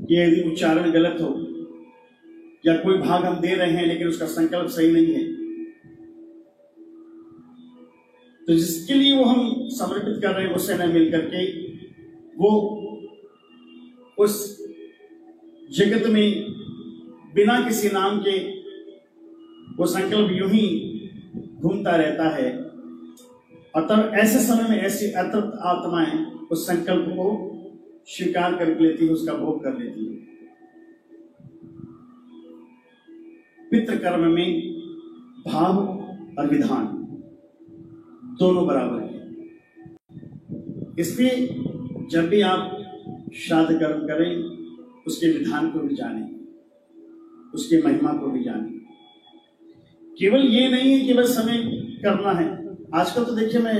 Speaker 1: कि यदि उच्चारण गलत हो या कोई भाग हम दे रहे हैं लेकिन उसका संकल्प सही नहीं है, तो जिसके लिए वो हम समर्पित कर रहे हैं उससे न मिल करके वो उस जगत में बिना किसी नाम के वो संकल्प यूं ही घूमता रहता है। और तब ऐसे समय में ऐसी अतृप्त आत्माएं उस संकल्प को स्वीकार कर लेती है, उसका भोग कर लेती है। पितृ कर्म में भाव और विधान दोनों बराबर है। इसलिए जब भी आप श्राद्ध कर्म करें उसके विधान को भी जानें, उसकी महिमा को भी जानें। केवल ये नहीं है कि बस हमें करना है। आजकल तो देखिए, मैं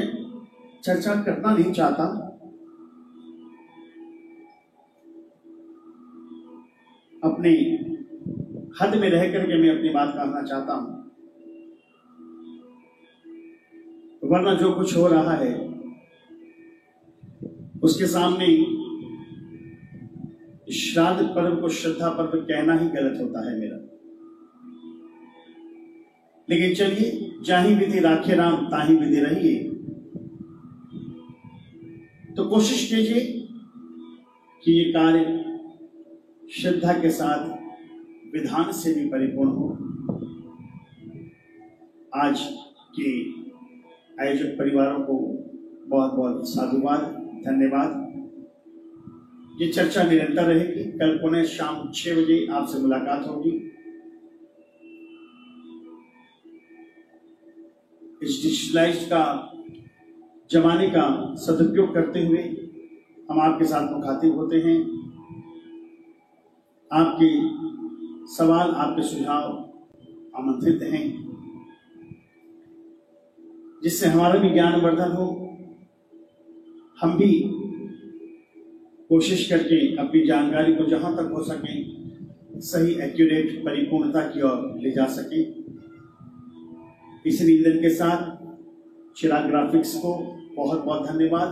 Speaker 1: चर्चा करना नहीं चाहता, अपने हद में रह करके मैं अपनी बात कहना चाहता हूं, वरना जो कुछ हो रहा है उसके सामने श्राद्ध पर्व को श्रद्धा पर्व कहना ही गलत होता है मेरा। लेकिन चलिए, जाहि विधि राखे राम ताहि विधि रहिए। तो कोशिश कीजिए कि ये कार्य श्रद्धा के साथ विधान से भी परिपूर्ण हो। आज के आयोजक परिवारों को बहुत बहुत साधुवाद, धन्यवाद। ये चर्चा निरंतर रहेगी। कल पुनः शाम 6 बजे आपसे मुलाकात होगी। इस डिजिटलाइज का जमाने का सदुपयोग करते हुए हम आपके साथ मुखातिब होते हैं। आपके सवाल, आपके सुझाव आमंत्रित हैं, जिससे हमारा भी ज्ञानवर्धन हो। हम भी कोशिश करके अपनी जानकारी को जहां तक हो सके सही, एक्यूरेट, परिपूर्णता की ओर ले जा सके। इस निवेदन के साथ चिराग ग्राफिक्स को बहुत बहुत धन्यवाद,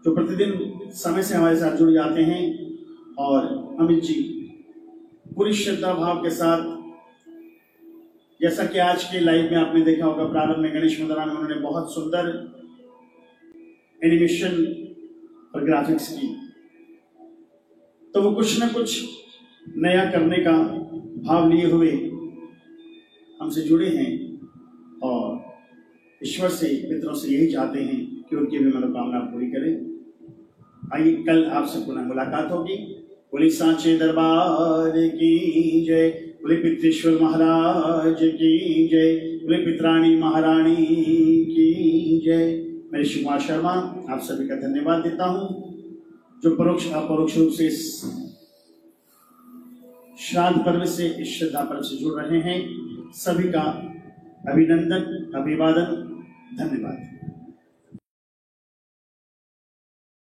Speaker 1: जो प्रतिदिन समय से हमारे साथ जुड़ जाते हैं। और अमित जी पूरी श्रद्धा भाव के साथ, जैसा कि आज के लाइव में आपने देखा होगा, प्रारंभ में गणेश मदरान उन्होंने बहुत सुंदर एनिमेशन और ग्राफिक्स की, तो वो कुछ न कुछ नया करने का भाव लिए हुए हमसे जुड़े हैं और ईश्वर से, पितरों से यही चाहते हैं कि उनकी भी मनोकामना पूरी करें। आइए, कल आपसे पुनः मुलाकात होगी। बोले सांचे दरबार की जय, बोले पितृश्वर महाराज की जय, बोले पितराणी महारानी की जय। मैं ऋषि कुमार शर्मा आप सभी का धन्यवाद देता हूं, जो परोक्ष अपरोक्ष रूप से इस श्राद्ध पर्व से, इस श्रद्धा पर्व से जुड़ रहे हैं। सभी का अभिनंदन, अभिवादन, धन्यवाद।